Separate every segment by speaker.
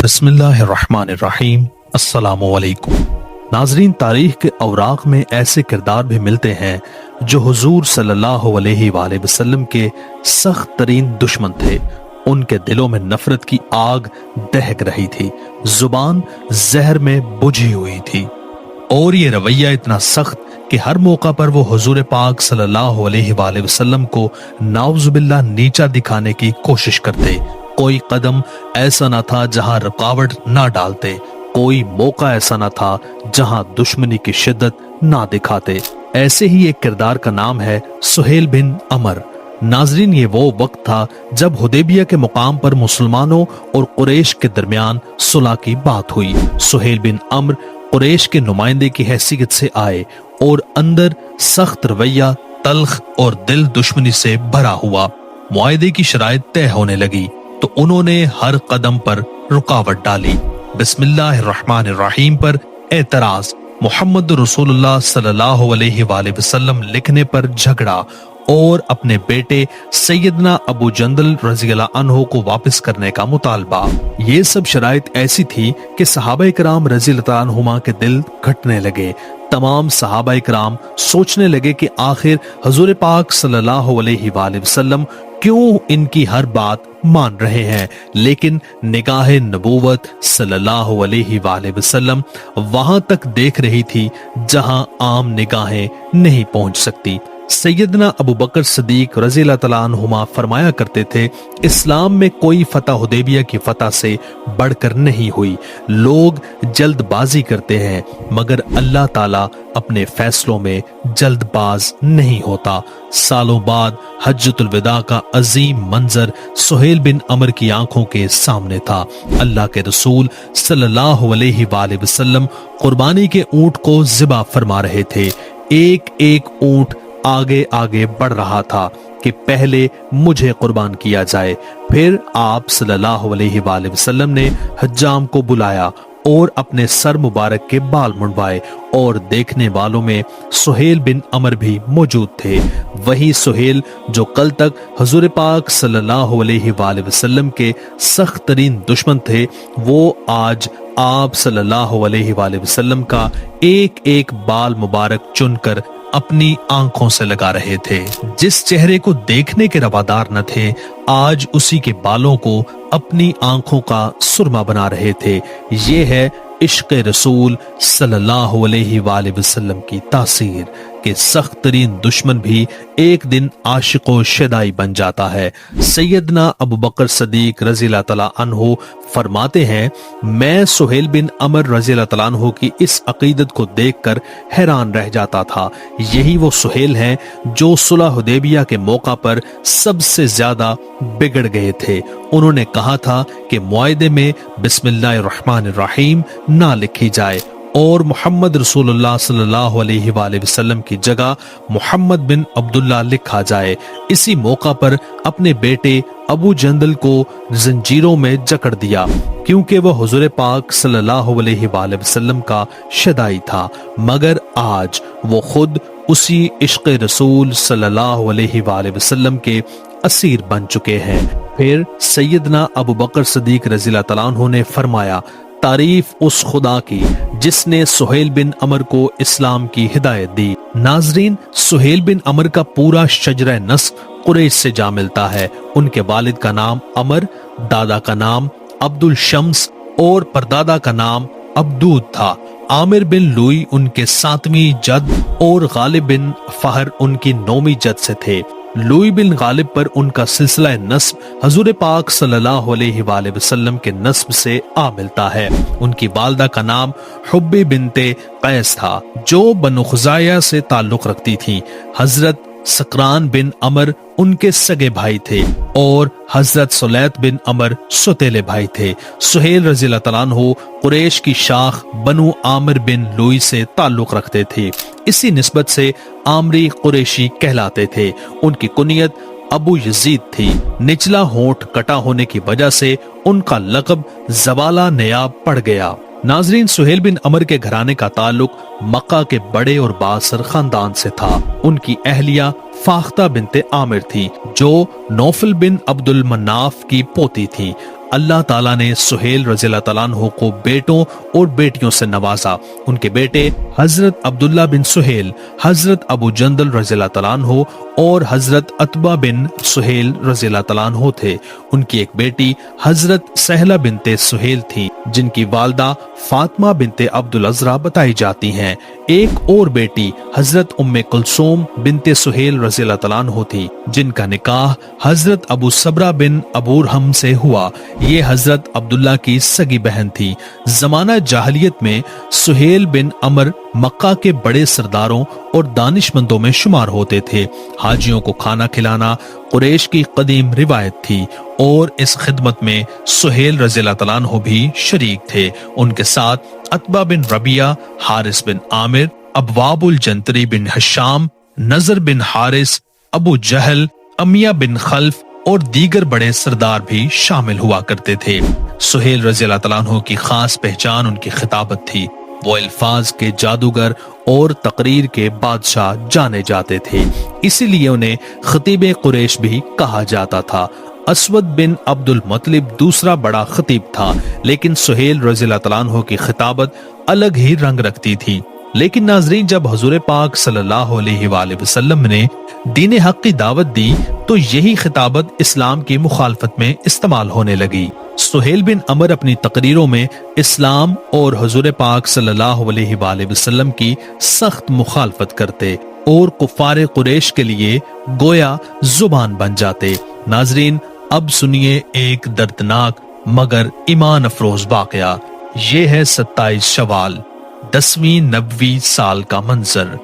Speaker 1: بسم اللہ الرحمن الرحیم۔ السلام علیکم ناظرین، تاریخ کے اوراق میں ایسے کردار بھی ملتے ہیں جو حضور صلی اللہ علیہ وآلہ وسلم کے سخت ترین دشمن تھے۔ ان کے دلوں میں نفرت کی آگ دہک رہی تھی، زبان زہر میں بجھی ہوئی تھی، اور یہ رویہ اتنا سخت کہ ہر موقع پر وہ حضور پاک صلی اللہ علیہ وآلہ وسلم کو نعوذ باللہ نیچا دکھانے کی کوشش کرتے۔ کوئی قدم ایسا نہ تھا جہاں رکاوٹ نہ ڈالتے، کوئی موقع ایسا نہ تھا جہاں دشمنی کی شدت نہ دکھاتے۔ ایسے ہی ایک کردار کا نام ہے سہیل بن عمر۔ ناظرین، یہ وہ وقت تھا جب حدیبیہ کے مقام پر مسلمانوں اور قریش کے درمیان صلح کی بات ہوئی۔ سہیل بن عمر قریش کے نمائندے کی حیثیت سے آئے اور اندر سخت رویہ، تلخ اور دل دشمنی سے بھرا ہوا۔ معاہدے کی شرائط طے ہونے لگی تو انہوں نے ہر قدم پر رکاوٹ ڈالی۔ بسم اللہ الرحمن الرحیم پر اعتراض، محمد رسول اللہ صلی اللہ علیہ وآلہ وسلم لکھنے پر جھگڑا، اور اپنے بیٹے سیدنا ابو جندل رضی اللہ عنہ کو واپس کرنے کا مطالبہ۔ یہ سب شرائط ایسی تھی کہ صحابہ کرام رضی اللہ عنہما کے دل گھٹنے لگے۔ تمام صحابہ کرام سوچنے لگے کہ آخر حضور پاک صلی اللہ علیہ وآلہ وسلم کیوں ان کی ہر بات مان رہے ہیں، لیکن نگاہ نبوت صلی اللہ علیہ وآلہ وسلم وہاں تک دیکھ رہی تھی جہاں عام نگاہیں نہیں پہنچ سکتی۔ سیدنا ابو بکر صدیق رضی اللہ تعالیٰ عنہما فرمایا کرتے تھے، اسلام میں کوئی فتح حدیبیہ کی فتح سے بڑھ کر نہیں ہوئی۔ لوگ جلد بازی کرتے ہیں مگر اللہ تعالیٰ اپنے فیصلوں میں جلد باز نہیں ہوتا۔ سالوں بعد حجۃ الوداع کا عظیم منظر سہیل بن عمر کی آنکھوں کے سامنے تھا۔ اللہ کے رسول صلی اللہ علیہ وآلہ وسلم قربانی کے اونٹ کو ذبح فرما رہے تھے۔ ایک ایک اونٹ آگے آگے بڑھ رہا تھا کہ پہلے مجھے قربان کیا جائے۔ پھر آپ صلی اللہ علیہ وآلہ وسلم نے حجام کو بلایا اور اپنے سر مبارک کے بال منڈوائے، اور دیکھنے والوں میں سہیل بن عمر بھی موجود تھے۔ وہی سہیل جو کل تک حضور پاک صلی اللہ علیہ وآلہ وسلم کے سخت ترین دشمن تھے، وہ آج آپ صلی اللہ علیہ وآلہ وسلم کا ایک ایک بال مبارک چن کر اپنی آنکھوں سے لگا رہے تھے۔ جس چہرے کو دیکھنے کے روادار نہ تھے، آج اسی کے بالوں کو اپنی آنکھوں کا سرما بنا رہے تھے۔ یہ ہے عشق رسول صلی اللہ علیہ وآلہ وسلم کی تاثیر کہ سخت ترین دشمن بھی ایک دن عاشق و شیدائی بن جاتا ہے۔ سیدنا ابو بکر صدیق رضی اللہ تعالیٰ عنہ فرماتے ہیں، میں سہیل بن عمر رضی اللہ تعالیٰ عنہ کی اس عقیدت کو دیکھ کر حیران رہ جاتا تھا۔ یہی وہ سہیل ہیں جو صلح حدیبیہ کے موقع پر سب سے زیادہ بگڑ گئے تھے۔ انہوں نے کہا تھا کہ معاہدے میں بسم اللہ الرحمن الرحیم نہ لکھی جائے اور محمد رسول اللہ صلی اللہ علیہ وآلہ وسلم کی جگہ محمد بن عبداللہ لکھا جائے۔ اسی موقع پر اپنے بیٹے ابو جندل کو زنجیروں میں جکڑ دیا، کیونکہ وہ حضور پاک صلی اللہ علیہ وآلہ وسلم کا شیدائی تھا، مگر آج وہ خود اسی عشق رسول صلی اللہ علیہ وآلہ وسلم کے اسیر بن چکے ہیں۔ پھر سیدنا ابو بکر صدیق رضی اللہ تعالیٰ عنہ نے فرمایا، تعریف اس خدا کی جس نے سہیل بن عمر کو اسلام کی ہدایت دی۔ ناظرین، سہیل بن عمر کا پورا شجرہ نسب قریش سے جا ملتا ہے۔ ان کے والد کا نام عمر، دادا کا نام عبد الشمس اور پردادا کا نام عبدود تھا۔ عامر بن لوئی ان کے 7ویں جد اور غالب بن فہر ان کی 9ویں جد سے تھے۔ لوئی بن غالب پر ان کا سلسلہ نسب حضور پاک صلی اللہ علیہ وآلہ وسلم کے نسب سے آ ملتا ہے۔ ان کی والدہ کا نام حبی بنت قیس تھا جو بنو خزاعہ سے تعلق رکھتی تھی۔ حضرت سکران بن عمر ان کے سگے بھائی تھے اور حضرت سلیت بن عمر سوتیلے بھائی تھے۔ سہیل رضی اللہ تعالیٰ عنہ قریش کی شاخ بنو عامر بن لوئی سے تعلق رکھتے تھے، اسی نسبت سے عامری قریشی کہلاتے تھے۔ ان کی کنیت ابو یزید تھی۔ نچلا ہونٹ کٹا ہونے کی وجہ سے ان کا لقب زوالہ نیاب پڑ گیا۔ ناظرین، سہیل بن عمر کے گھرانے کا تعلق مکہ کے بڑے اور بااثر خاندان سے تھا۔ ان کی اہلیہ فاختہ بنت عامر تھی جو نوفل بن عبد المناف کی پوتی تھی۔ اللہ تعالیٰ نے سہیل رضی اللہ تعالیٰ عنہ کو بیٹوں اور بیٹیوں سے نوازا۔ ان کے بیٹے حضرت عبداللہ بن سہیل، حضرت ابو جندل رضی اللہ تعالیٰ عنہ اور حضرت عتبہ بن سہیل رضی اللہ تعالیٰ عنہ تھے۔ ان کی ایک بیٹی حضرت سہلہ بنت سہیل تھی جن کی والدہ فاطمہ بنت عبد العزرا بتائی جاتی ہیں۔ ایک اور بیٹی حضرت ام کلثوم بنت سہیل رضی اللہ تعالیٰ عنہ تھی جن کا نکاح حضرت ابو صبرہ بن ابورہم سے ہوا۔ یہ حضرت عبداللہ کی سگی بہن تھی۔ زمانہ جاہلیت میں سہیل بن عمر مکہ کے بڑے سرداروں اور دانش مندوں میں شمار ہوتے تھے۔ حاجیوں کو کھانا کھلانا قریش کی قدیم روایت تھی اور اس خدمت میں سہیل رضی اللہ تعالیٰ عنہ بھی شریک تھے۔ ان کے ساتھ عتبہ بن ربیعہ، حارث بن عامر، ابواب الجنتری بن حشام، نظر بن حارث، ابو جہل، امیہ بن خلف اور دیگر بڑے سردار بھی شامل ہوا کرتے تھے۔ سہیل رضی اللہ تعالیٰ عنہ کی خاص پہچان ان کی خطابت تھی۔ وہ الفاظ کے جادوگر اور تقریر کے بادشاہ جانے جاتے تھے، اسی لیے انہیں خطیب قریش بھی کہا جاتا تھا۔ اسود بن عبد المطلب دوسرا بڑا خطیب تھا، لیکن سہیل رضی اللہ تعالیٰ عنہ کی خطابت الگ ہی رنگ رکھتی تھی۔ لیکن ناظرین، جب حضور پاک صلی اللہ علیہ وآلہ وسلم نے دین حق کی دعوت دی تو یہی خطابت اسلام کی مخالفت میں استعمال ہونے لگی۔ سہیل بن عمر اپنی تقریروں میں اسلام اور حضور پاک صلی اللہ علیہ وآلہ وسلم کی سخت مخالفت کرتے اور کفار قریش کے لیے گویا زبان بن جاتے۔ ناظرین، اب سنیے ایک دردناک مگر ایمان افروز واقعہ۔ یہ ہے 27 شوال 10ویں نبوی سال کا منظر۔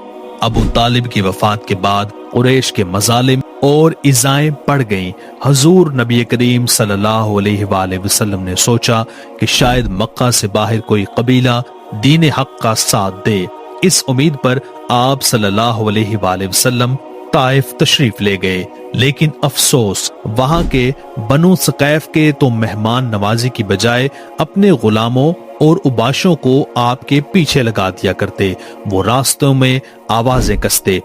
Speaker 1: ابو طالب کی وفات کے بعد قریش کے مظالم اور ایذائیں بڑھ گئیں۔ حضور نبی کریم صلی اللہ علیہ وآلہ وسلم نے سوچا کہ شاید مکہ سے باہر کوئی قبیلہ دین حق کا ساتھ دے۔ اس امید پر آپ صلی اللہ علیہ وآلہ وسلم طائف تشریف لے گئے، لیکن افسوس وہاں کے بنو ثقیف کے تو مہمان نوازی کی بجائے اپنے غلاموں اور عباشوں کو آپ کے پیچھے لگا دیا کرتے۔ وہ راستوں میں آوازیں کستے،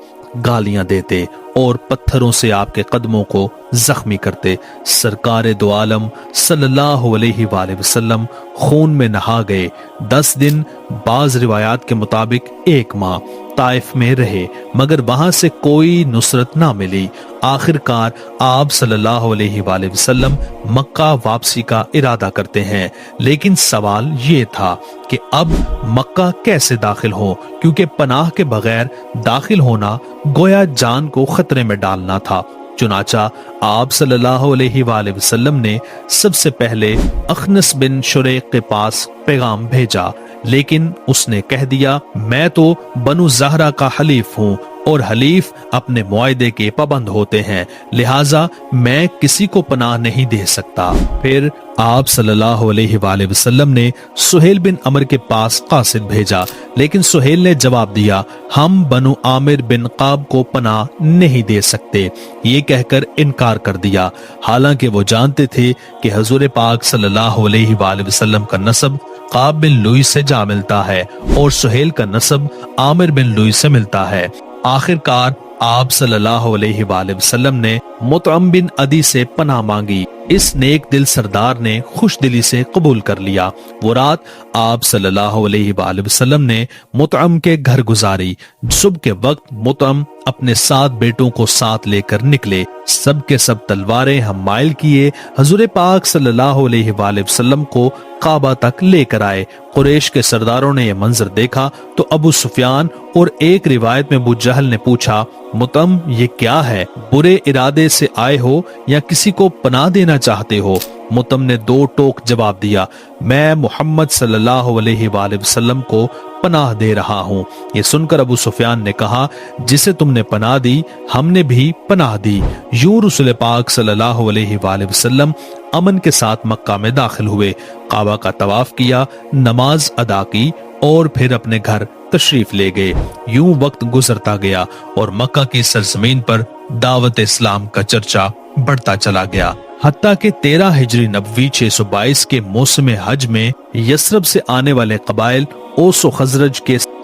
Speaker 1: گالیاں دیتے اور پتھروں سے آپ کے قدموں کو زخمی کرتے۔ سرکار دو عالم صلی اللہ علیہ وآلہ وسلم خون میں نہا گئے۔ 10 دن، بعض روایات کے مطابق 1 ماہ طائف میں رہے، مگر وہاں سے کوئی نصرت نہ ملی۔ آخر کار آپ صلی اللہ علیہ وآلہ وسلم مکہ واپسی کا ارادہ کرتے ہیں، لیکن سوال یہ تھا کہ اب مکہ کیسے داخل ہو، کیونکہ پناہ کے بغیر داخل ہونا گویا جان کو خطرے میں ڈالنا تھا۔ چنانچہ آپ صلی اللہ علیہ وآلہ وسلم نے سب سے پہلے اخنس بن شریق کے پاس پیغام بھیجا، لیکن اس نے کہہ دیا میں تو بنو زہرہ کا حلیف ہوں اور حلیف اپنے معاہدے کے پابند ہوتے ہیں، لہٰذا میں کسی کو پناہ نہیں دے سکتا۔ پھر آپ صلی اللہ علیہ وآلہ وسلم نے سہیل بن عمر کے پاس قاصد بھیجا، لیکن سہیل نے جواب دیا ہم بنو عامر بن قاب کو پناہ نہیں دے سکتے، یہ کہہ کر انکار کر دیا، حالانکہ وہ جانتے تھے کہ حضور پاک صلی اللہ علیہ وآلہ وسلم کا نسب قاب بن لوئی سے جا ملتا ہے اور سہیل کا نسب عامر بن لوئی سے ملتا ہے۔ آخر کار آپ صلی اللہ علیہ وآلہ وسلم نے مطعم بن عدی سے پناہ مانگی۔ اس نیک دل سردار نے خوش دلی سے قبول کر لیا۔ وہ رات آپ صلی اللہ علیہ وآلہ وسلم نے مطعم کے گھر گزاری۔ صبح کے وقت مطعم اپنے 7 بیٹوں کو ساتھ لے کر نکلے، سب کے سب تلواریں حمائل کیے حضور پاک صلی اللہ علیہ وآلہ وسلم کو کعبہ تک لے کر آئے۔ قریش کے سرداروں نے یہ منظر دیکھا تو ابو سفیان اور ایک روایت میں ابو جہل نے پوچھا مطعم یہ کیا ہے، برے ارادے سے آئے ہو یا کسی کو پناہ دینا چاہتے ہو؟ مطعم نے 2 ٹوک جواب دیا میں محمد صلی اللہ علیہ وآلہ وسلم کو پناہ دے رہا ہوں۔ یہ سن کر ابو سفیان نے کہا جسے تم نے پناہ دی ہم نے بھی پناہ دی۔ یوں رسول پاک صلی اللہ علیہ وآلہ وسلم امن کے ساتھ مکہ میں داخل ہوئے، کعبہ کا طواف کیا، نماز ادا کی اور پھر اپنے گھر تشریف لے گئے۔ یوں وقت گزرتا گیا اور مکہ کی سرزمین پر دعوت اسلام کا چرچا بڑھتا چلا گیا، حتیٰ کہ 13 ہجری نبوی 622 کے موسم حج میں یثرب سے آنے والے قبائل اوس و خزرج کے